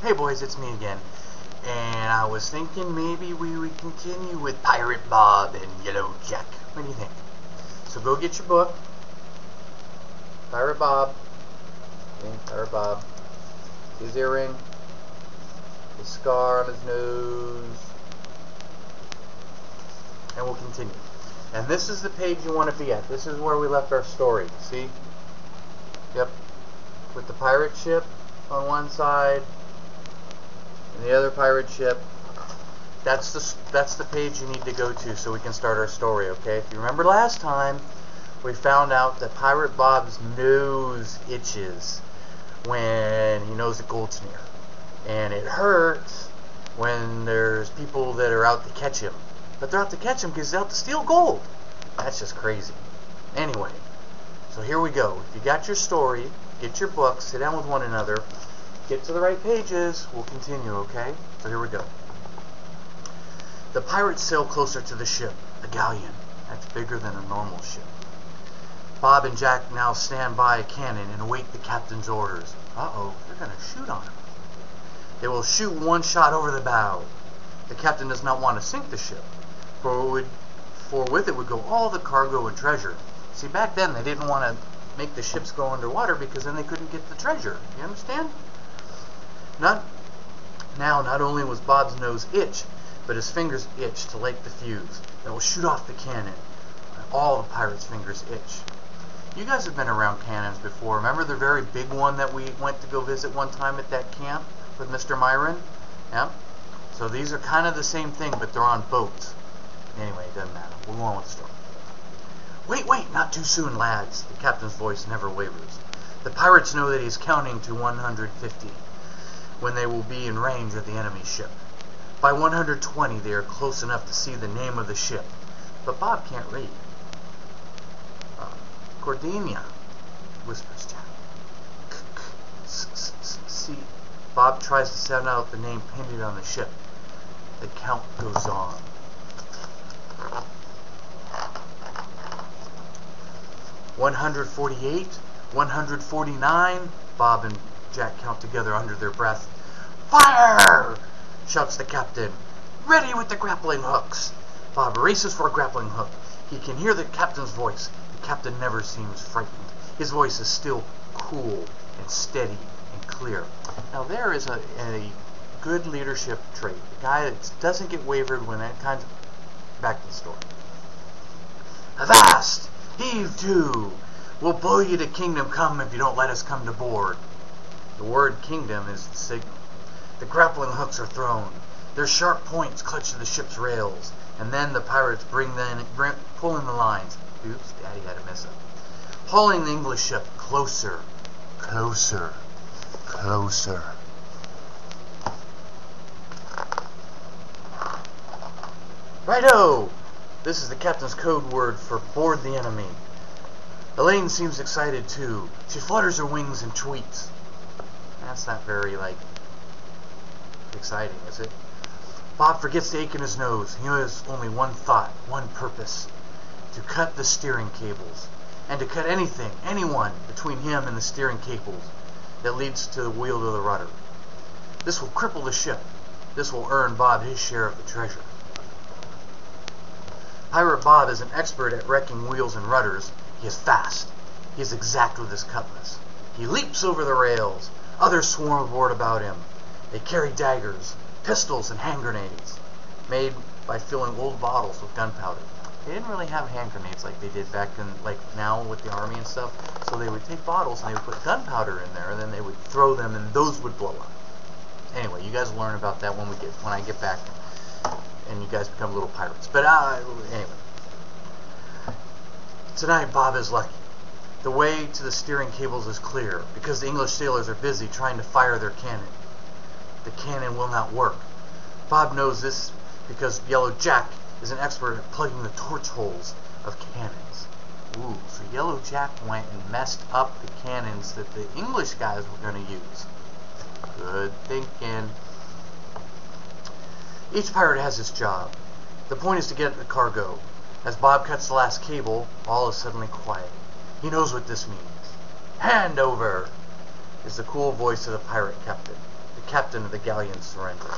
Hey boys, it's me again. And I was thinking maybe we would continue with Pirate Bob and Yellow Jack. What do you think? So go get your book. Pirate Bob. Okay, Pirate Bob. His earring. His scar on his nose. And we'll continue. And this is the page you want to be at. This is where we left our story. See? Yep. With the pirate ship on one side and the other pirate ship. That's the page you need to go to so we can start our story, okay? If you remember last time, we found out that Pirate Bob's nose itches when he knows a gold's near. And it hurts when there's people that are out to catch him. But they're out to catch him because he's out to steal gold. That's just crazy. Anyway, so here we go. If you got your story, get your book, sit down with one another, get to the right pages, we'll continue, okay? So here we go. The pirates sail closer to the ship, a galleon. That's bigger than a normal ship. Bob and Jack now stand by a cannon and await the captain's orders. Uh-oh, they're going to shoot on him. They will shoot one shot over the bow. The captain does not want to sink the ship, for with it would go all the cargo and treasure. See, back then they didn't want to make the ships go underwater because then they couldn't get the treasure. You understand? Not only was Bob's nose itch, but his fingers itched to light the fuse that will shoot off the cannon. All the pirates' fingers itch. You guys have been around cannons before. Remember the very big one that we went to go visit one time at that camp with Mr. Myron? Yeah? So these are kind of the same thing, but they're on boats. Anyway, it doesn't matter. We'll go on with the story. Wait, not too soon, lads. The captain's voice never wavers. The pirates know that he's counting to 150 when they will be in range of the enemy ship. By 120, they are close enough to see the name of the ship. But Bob can't read. Gordania, whispers Jack. See, Bob tries to sound out the name painted on the ship. The count goes on. 148, 149. Bob and Jack count together under their breath. Fire! Shouts the captain. Ready with the grappling hooks. Bob races for a grappling hook. He can hear the captain's voice. The captain never seems frightened. His voice is still cool and steady and clear. Now there is a good leadership trait. A guy that doesn't get wavered when that kind of... Back to the story. Avast! Heave to! We'll blow you to kingdom come if you don't let us come to board. The word kingdom is the signal. The grappling hooks are thrown. Their sharp points clutch to the ship's rails, and then the pirates pulling the lines. Oops, Daddy had a mess up. Hauling the English ship closer, closer, closer. Righto! This is the captain's code word for board the enemy. Elaine seems excited too. She flutters her wings and tweets. That's not very, exciting, is it? Bob forgets the ache in his nose. He has only one thought, one purpose. To cut the steering cables. And to cut anything, anyone, between him and the steering cables that leads to the wheel to the rudder. This will cripple the ship. This will earn Bob his share of the treasure. Pirate Bob is an expert at wrecking wheels and rudders. He is fast. He is exact with his cutlass. He leaps over the rails. Others swarm aboard about him. They carry daggers, pistols, and hand grenades, made by filling old bottles with gunpowder. They didn't really have hand grenades like they did back in, now with the army and stuff. So they would take bottles and they would put gunpowder in there, and then they would throw them, and those would blow up. Anyway, you guys will learn about that when I get back, and you guys become little pirates. But anyway, tonight Bob is lucky. The way to the steering cables is clear because the English sailors are busy trying to fire their cannon. The cannon will not work. Bob knows this because Yellow Jack is an expert at plugging the torch holes of cannons. Ooh, so Yellow Jack went and messed up the cannons that the English guys were going to use. Good thinking. Each pirate has his job. The point is to get the cargo. As Bob cuts the last cable, all is suddenly quiet. He knows what this means. Hand over! Is the cool voice of the pirate captain. The captain of the galleon surrenders.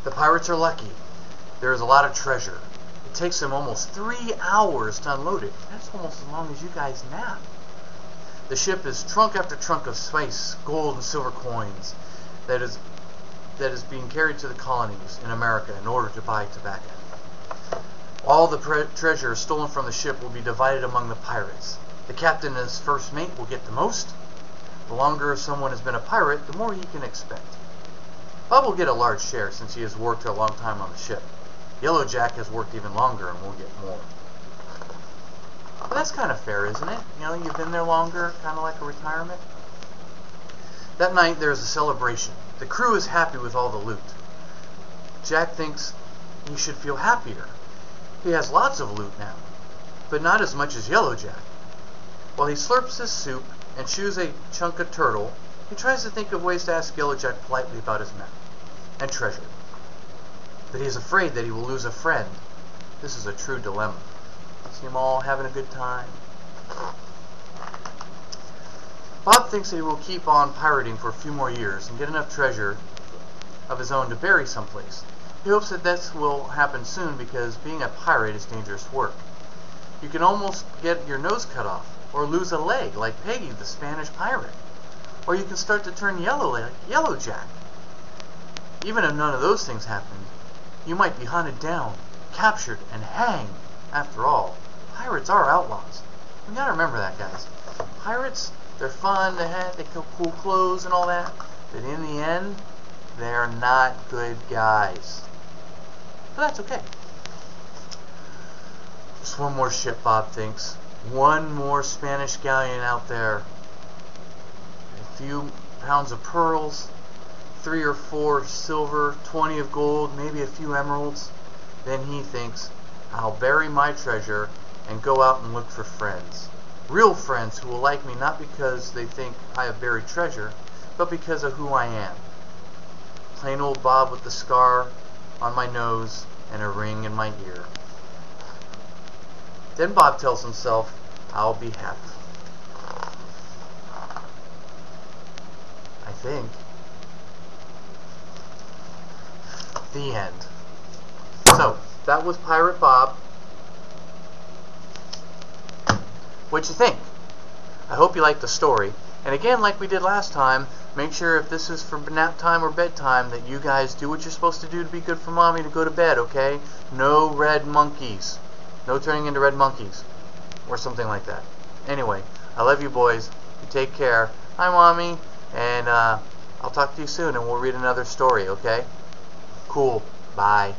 The pirates are lucky. There is a lot of treasure. It takes them almost 3 hours to unload it. That's almost as long as you guys nap. The ship is trunk after trunk of spice, gold, and silver coins that is being carried to the colonies in America in order to buy tobacco. All the treasure stolen from the ship will be divided among the pirates. The captain and his first mate will get the most. The longer someone has been a pirate, the more he can expect. Bob will get a large share since he has worked a long time on the ship. Yellow Jack has worked even longer and will get more. But that's kind of fair, isn't it? You know, you've been there longer, kind of like a retirement. That night there is a celebration. The crew is happy with all the loot. Jack thinks he should feel happier. He has lots of loot now, but not as much as Yellow Jack. While he slurps his soup and chews a chunk of turtle, he tries to think of ways to ask Yellow Jack politely about his map and treasure. But he is afraid that he will lose a friend. This is a true dilemma. See them all having a good time. Bob thinks that he will keep on pirating for a few more years and get enough treasure of his own to bury someplace. He hopes that this will happen soon because being a pirate is dangerous work. You can almost get your nose cut off or lose a leg like Peggy, the Spanish pirate. Or you can start to turn yellow like Yellow Jack. Even if none of those things happened, you might be hunted down, captured, and hanged. After all, pirates are outlaws. We gotta remember that, guys. Pirates, they're fun, they have cool clothes and all that, but in the end, they're not good guys. But that's okay. Just one more ship, Bob thinks. One more Spanish galleon out there. A few pounds of pearls, 3 or 4 silver, 20 of gold, maybe a few emeralds. Then he thinks, I'll bury my treasure and go out and look for friends. Real friends who will like me not because they think I have buried treasure, but because of who I am. Plain old Bob with the scar on my nose and a ring in my ear. Then Bob tells himself, I'll be happy. I think. The end. So, that was Pirate Bob. What'd you think? I hope you liked the story. And again, like we did last time, make sure if this is for nap time or bedtime that you guys do what you're supposed to do to be good for mommy to go to bed, okay? No red monkeys. No turning into red monkeys. Or something like that. Anyway, I love you boys. You take care. Hi, Mommy. And I'll talk to you soon and we'll read another story, okay? Cool. Bye.